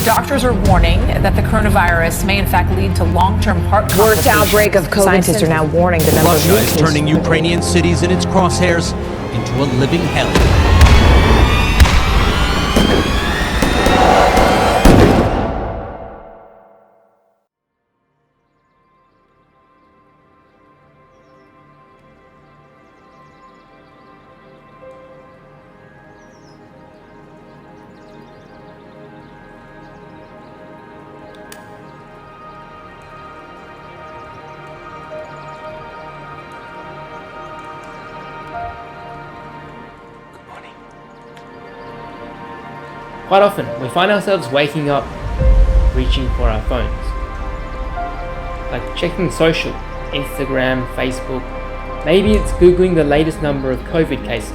Doctors are warning that the coronavirus may in fact lead to long-term heart complications. Worst outbreak of COVID. Scientists are now warning the number Russia of is turning Ukrainian cities in its crosshairs into a living hell. Quite often, we find ourselves waking up, reaching for our phones. Like checking social, Instagram, Facebook. Maybe it's Googling the latest number of COVID cases.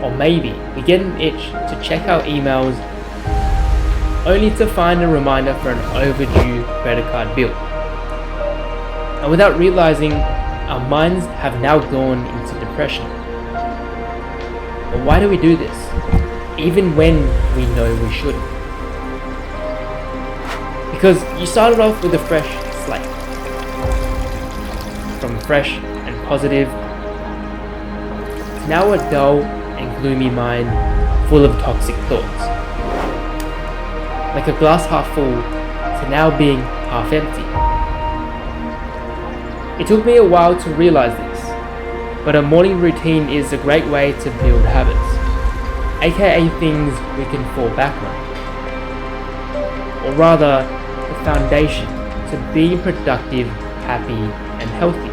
Or maybe we get an itch to check our emails only to find a reminder for an overdue credit card bill. And without realizing, our minds have now gone into depression. But why do we do this? Even when we know we shouldn't. Because you started off with a fresh slate. From fresh and positive to now a dull and gloomy mind full of toxic thoughts. Like a glass half full to now being half empty. It took me a while to realize this, but a morning routine is a great way to build habits. AKA things we can fall back on. Or rather, the foundation to being productive, happy, and healthy.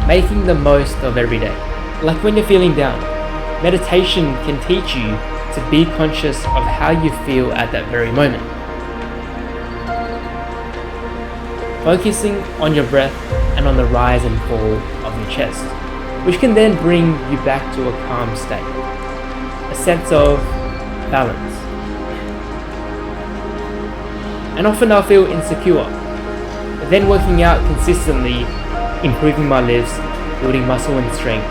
Making the most of every day. Like when you're feeling down, meditation can teach you to be conscious of how you feel at that very moment. Focusing on your breath and on the rise and fall of your chest, which can then bring you back to a calm state, a sense of balance. And often I'll feel insecure, but then working out consistently, improving my lifts, building muscle and strength,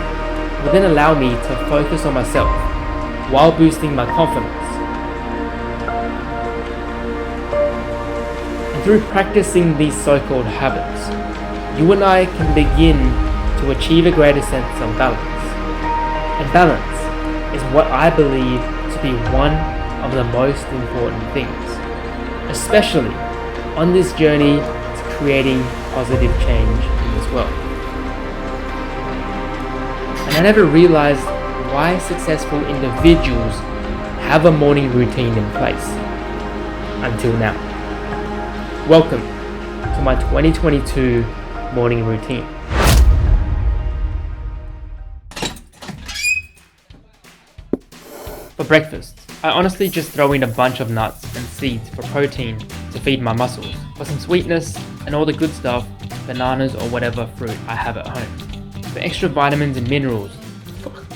will then allow me to focus on myself while boosting my confidence. And through practicing these so-called habits, you and I can begin to achieve a greater sense of balance. And balance is what I believe to be one of the most important things, especially on this journey to creating positive change in this world. And I never realized why successful individuals have a morning routine in place until now. Welcome to my 2022 morning routine. For breakfast, I honestly just throw in a bunch of nuts and seeds for protein to feed my muscles, for some sweetness and all the good stuff, bananas or whatever fruit I have at home. For extra vitamins and minerals,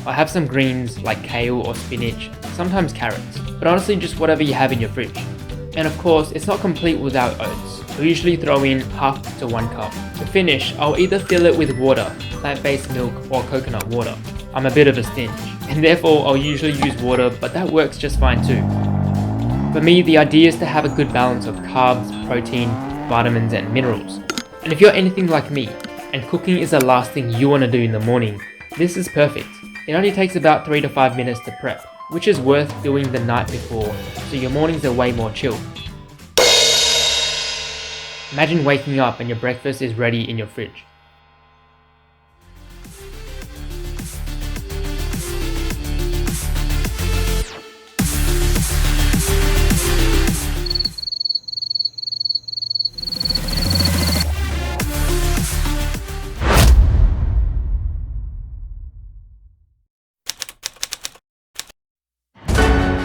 I have some greens like kale or spinach, sometimes carrots, but honestly just whatever you have in your fridge. And of course, it's not complete without oats. I usually throw in half to 1 cup. To finish, I'll either fill it with water, plant-based milk or coconut water. I'm a bit of a stinge, and therefore I'll usually use water, but that works just fine too. For me, the idea is to have a good balance of carbs, protein, vitamins and minerals. And if you're anything like me, and cooking is the last thing you want to do in the morning, this is perfect. It only takes about 3 to 5 minutes to prep, which is worth doing the night before, so your mornings are way more chill. Imagine waking up and your breakfast is ready in your fridge.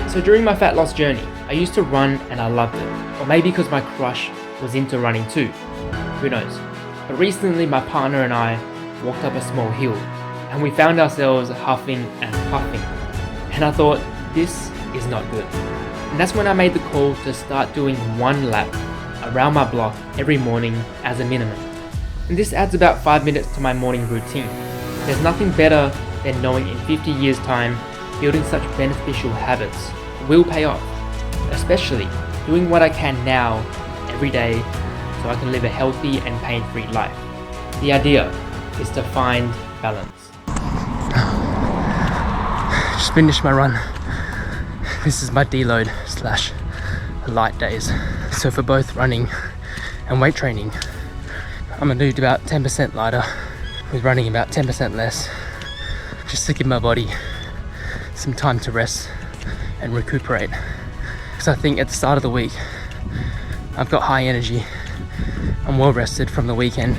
So during my fat loss journey, I used to run and I loved it. Or maybe because my crush was into running too. Who knows? But recently my partner and I walked up a small hill and we found ourselves huffing and puffing. And I thought, this is not good. And that's when I made the call to start doing 1 lap around my block every morning as a minimum. And this adds about 5 minutes to my morning routine. There's nothing better than knowing in 50 years time building such beneficial habits will pay off, especially doing what I can now every day so I can live a healthy and pain-free life. The idea is to find balance. Just finished my run. This is my deload / light days. So for both running and weight training, I'm gonna do about 10% lighter with running about 10% less, just to give my body some time to rest and recuperate. Because I think at the start of the week, I've got high energy, I'm well rested from the weekend,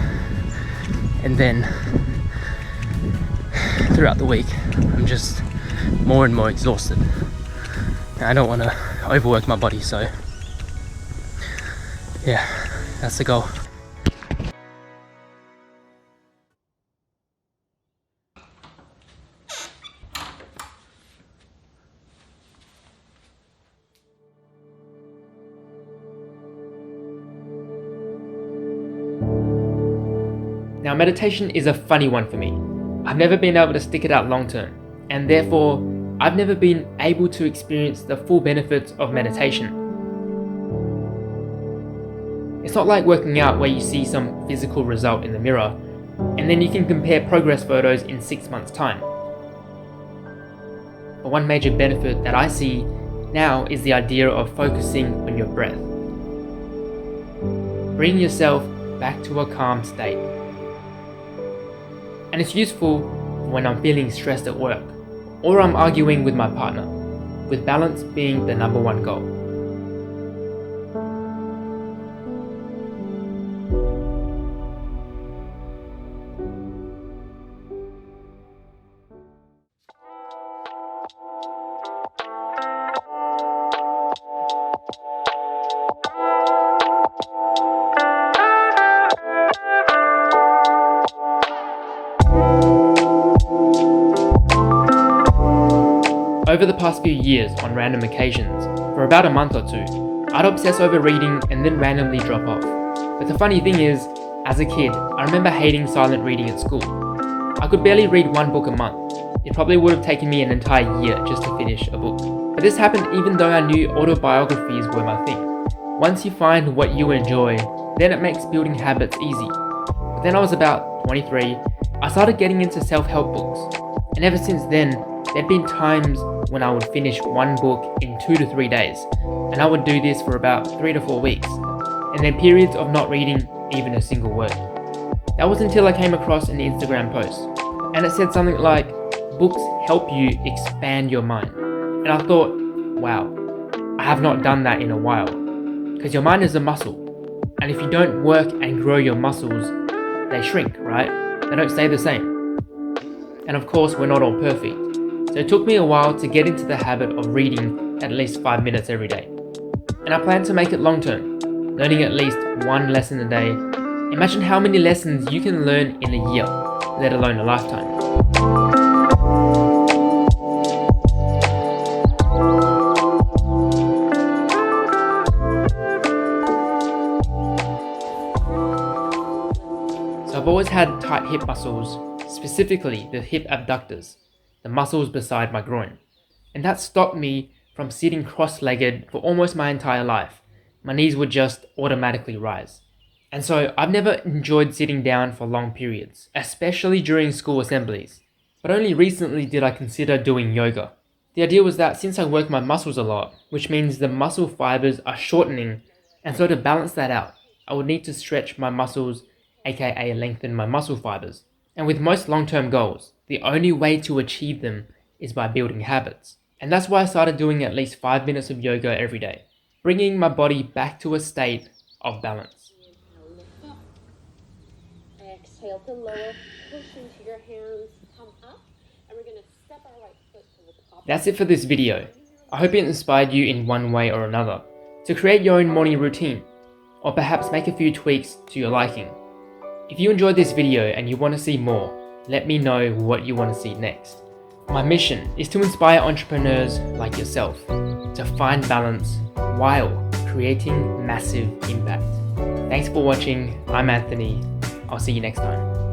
and then throughout the week, I'm just more and more exhausted. And I don't want to overwork my body, so yeah, that's the goal. Now, meditation is a funny one for me. I've never been able to stick it out long term, and therefore, I've never been able to experience the full benefits of meditation. It's not like working out where you see some physical result in the mirror, and then you can compare progress photos in 6 months' time. But one major benefit that I see now is the idea of focusing on your breath. Bring yourself back to a calm state. And it's useful when I'm feeling stressed at work, or I'm arguing with my partner, with balance being the number one goal. Over the past few years, on random occasions, for about a month or two, I'd obsess over reading and then randomly drop off. But the funny thing is, as a kid, I remember hating silent reading at school. I could barely read one book a month. It probably would have taken me an entire year just to finish a book. But this happened even though I knew autobiographies were my thing. Once you find what you enjoy, then it makes building habits easy. But then I was about 23, I started getting into self-help books. And ever since then, there'd been times when I would finish one book in 2 to 3 days, and I would do this for about 3 to 4 weeks, and then periods of not reading even a single word. That was until I came across an Instagram post, and it said something like, "Books help you expand your mind." And I thought, wow, I have not done that in a while, because your mind is a muscle, and if you don't work and grow your muscles, they shrink, right? They don't stay the same. And of course, we're not all perfect. So it took me a while to get into the habit of reading at least 5 minutes every day. And I plan to make it long term, learning at least one lesson a day. Imagine how many lessons you can learn in a year, let alone a lifetime. So I've always had tight hip muscles, specifically the hip abductors, the muscles beside my groin. And that stopped me from sitting cross-legged for almost my entire life. My knees would just automatically rise. And so I've never enjoyed sitting down for long periods, especially during school assemblies. But only recently did I consider doing yoga. The idea was that since I work my muscles a lot, which means the muscle fibers are shortening, and so to balance that out, I would need to stretch my muscles, aka lengthen my muscle fibers. And with most long-term goals, the only way to achieve them is by building habits. And that's why I started doing at least 5 minutes of yoga every day, bringing my body back to a state of balance. Lift up. Exhale to lower, push into your hands, come up, and we're going to step our right foot to the top. That's it for this video. I hope it inspired you in one way or another to create your own morning routine, or perhaps make a few tweaks to your liking. If you enjoyed this video and you want to see more, let me know what you want to see next. My mission is to inspire entrepreneurs like yourself to find balance while creating massive impact. Thanks for watching. I'm Anthony. I'll see you next time.